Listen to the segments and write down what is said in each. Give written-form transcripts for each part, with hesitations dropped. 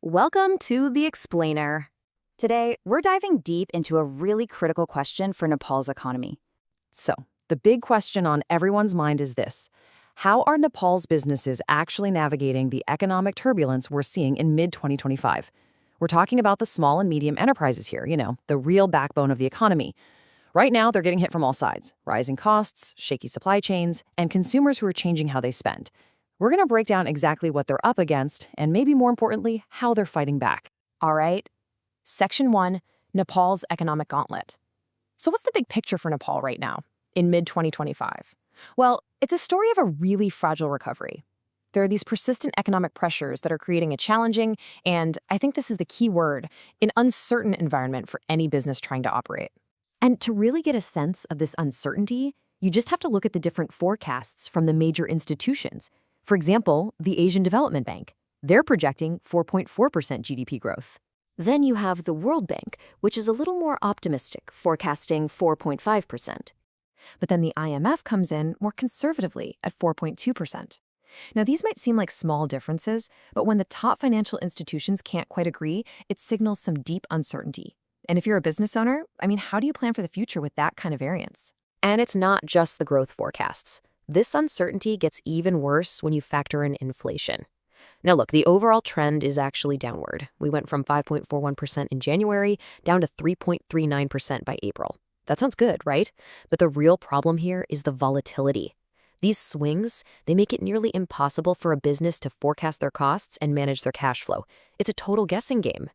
Welcome to The Explainer. Today, we're diving deep into a really critical question for Nepal's economy. So, the big question on everyone's mind is this. How are Nepal's businesses actually navigating the economic turbulence we're seeing in mid-2025? We're talking about the small and medium enterprises here, the real backbone of the economy. Right now, they're getting hit from all sides: rising costs, shaky supply chains, and consumers who are changing how they spend. We're going to break down exactly what they're up against, and maybe more importantly, how they're fighting back. All right. Section 1, Nepal's economic gauntlet. So what's the big picture for Nepal right now, in mid-2025? Well, it's a story of a really fragile recovery. There are these persistent economic pressures that are creating a challenging, and I think this is the key word, an uncertain environment for any business trying to operate. And to really get a sense of this uncertainty, you just have to look at the different forecasts from the major institutions. For example, the Asian Development Bank. They're projecting 4.4% GDP growth. Then you have the World Bank, which is a little more optimistic, forecasting 4.5%. But then the IMF comes in more conservatively at 4.2%. Now, these might seem like small differences, but when the top financial institutions can't quite agree, it signals some deep uncertainty. And if you're a business owner, how do you plan for the future with that kind of variance? And it's not just the growth forecasts. This uncertainty gets even worse when you factor in inflation. Now look, the overall trend is actually downward. We went from 5.41% in January down to 3.39% by April. That sounds good, right? But the real problem here is the volatility. These swings, they make it nearly impossible for a business to forecast their costs and manage their cash flow. It's a total guessing game.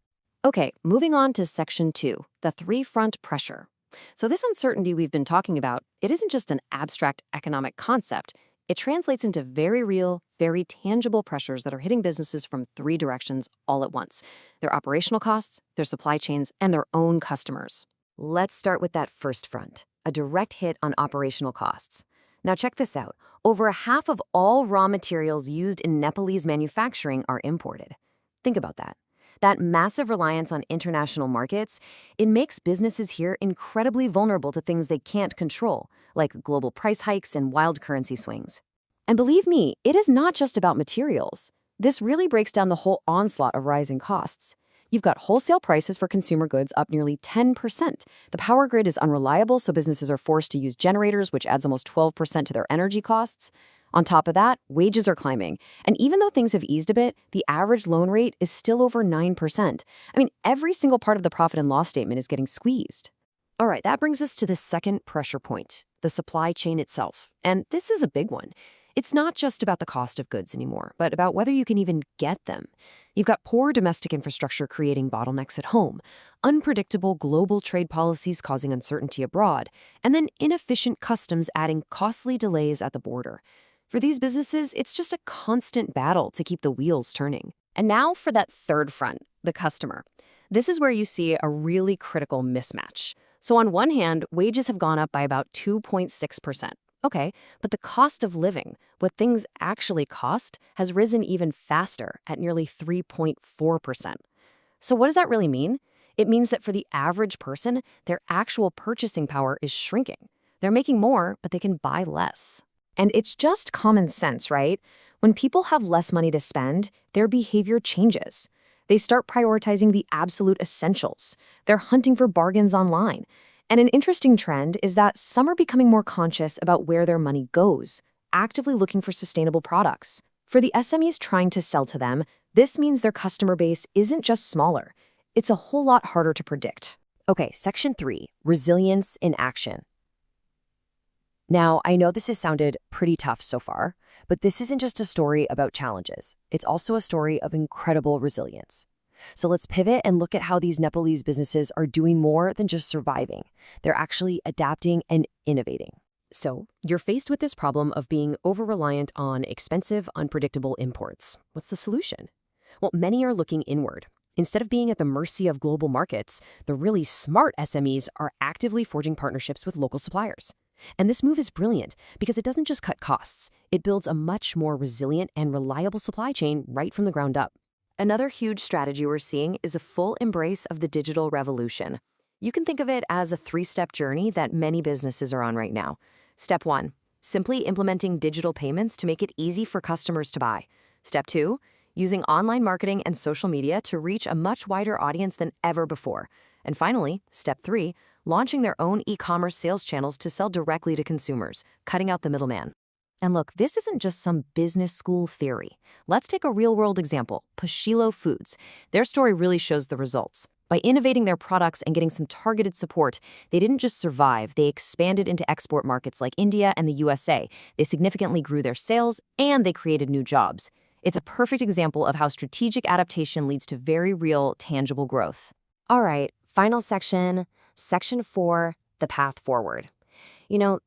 Okay, moving on to Section 2, the three-front pressure. So this uncertainty we've been talking about, it isn't just an abstract economic concept. It translates into very real, very tangible pressures that are hitting businesses from three directions all at once: their operational costs, their supply chains, and their own customers. Let's start with that first front, a direct hit on operational costs. Now check this out. Over half of all raw materials used in Nepalese manufacturing are imported. Think about that. That massive reliance on international markets, it makes businesses here incredibly vulnerable to things they can't control, like global price hikes and wild currency swings. And believe me, it is not just about materials. This really breaks down the whole onslaught of rising costs. You've got wholesale prices for consumer goods up nearly 10%. The power grid is unreliable, so businesses are forced to use generators, which adds almost 12% to their energy costs. On top of that, wages are climbing. And even though things have eased a bit, the average loan rate is still over 9%. Every single part of the profit and loss statement is getting squeezed. All right, that brings us to the second pressure point, the supply chain itself. And this is a big one. It's not just about the cost of goods anymore, but about whether you can even get them. You've got poor domestic infrastructure creating bottlenecks at home, unpredictable global trade policies causing uncertainty abroad, and then inefficient customs adding costly delays at the border. For these businesses, it's just a constant battle to keep the wheels turning. And now for that third front, the customer. This is where you see a really critical mismatch. So on one hand, wages have gone up by about 2.6%. Okay, but the cost of living, what things actually cost, has risen even faster at nearly 3.4%. So what does that really mean? It means that for the average person, their actual purchasing power is shrinking. They're making more, but they can buy less. And it's just common sense, right? When people have less money to spend, their behavior changes. They start prioritizing the absolute essentials. They're hunting for bargains online. And an interesting trend is that some are becoming more conscious about where their money goes, actively looking for sustainable products. For the SMEs trying to sell to them, this means their customer base isn't just smaller. It's a whole lot harder to predict. Okay, Section 3, resilience in action. Now, I know this has sounded pretty tough so far, but this isn't just a story about challenges. It's also a story of incredible resilience. So let's pivot and look at how these Nepalese businesses are doing more than just surviving. They're actually adapting and innovating. So you're faced with this problem of being over-reliant on expensive, unpredictable imports. What's the solution? Well, many are looking inward. Instead of being at the mercy of global markets, the really smart SMEs are actively forging partnerships with local suppliers. And this move is brilliant because it doesn't just cut costs. It builds a much more resilient and reliable supply chain right from the ground up. Another huge strategy we're seeing is a full embrace of the digital revolution. You can think of it as a three-step journey that many businesses are on right now. Step 1, simply implementing digital payments to make it easy for customers to buy. Step 2, using online marketing and social media to reach a much wider audience than ever before. And finally, step 3, launching their own e-commerce sales channels to sell directly to consumers, cutting out the middleman. And look, this isn't just some business school theory. Let's take a real-world example, Pashilo Foods. Their story really shows the results. By innovating their products and getting some targeted support, they didn't just survive, they expanded into export markets like India and the USA. They significantly grew their sales, and they created new jobs. It's a perfect example of how strategic adaptation leads to very real, tangible growth. All right, final section, section 4, the path forward.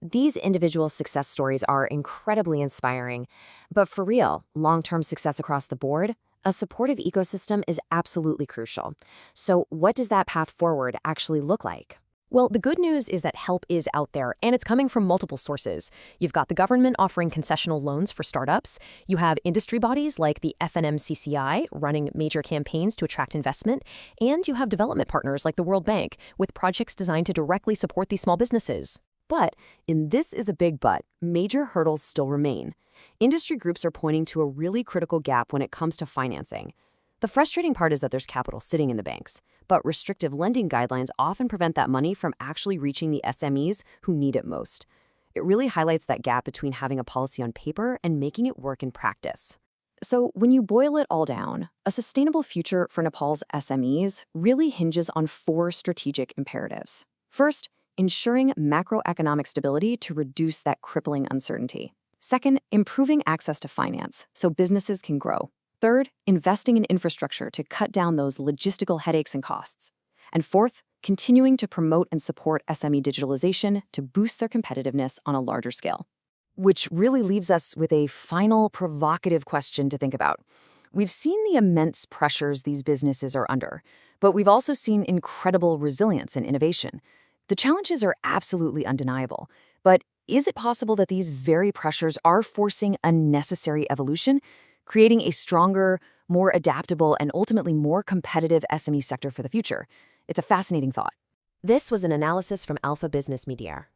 These individual success stories are incredibly inspiring, but for real, long-term success across the board, a supportive ecosystem is absolutely crucial. So what does that path forward actually look like? Well, the good news is that help is out there, and it's coming from multiple sources. You've got the government offering concessional loans for startups. You have industry bodies like the FNMCCI running major campaigns to attract investment. And you have development partners like the World Bank with projects designed to directly support these small businesses. But, and this is a big but, major hurdles still remain. Industry groups are pointing to a really critical gap when it comes to financing. The frustrating part is that there's capital sitting in the banks, but restrictive lending guidelines often prevent that money from actually reaching the SMEs who need it most. It really highlights that gap between having a policy on paper and making it work in practice. So when you boil it all down, a sustainable future for Nepal's SMEs really hinges on 4 strategic imperatives. First, ensuring macroeconomic stability to reduce that crippling uncertainty. Second, improving access to finance so businesses can grow. Third, investing in infrastructure to cut down those logistical headaches and costs. And fourth, continuing to promote and support SME digitalization to boost their competitiveness on a larger scale. Which really leaves us with a final provocative question to think about. We've seen the immense pressures these businesses are under, but we've also seen incredible resilience and innovation. The challenges are absolutely undeniable, but is it possible that these very pressures are forcing a necessary evolution, creating a stronger, more adaptable, and ultimately more competitive SME sector for the future? It's a fascinating thought. This was an analysis from Alpha Business Media.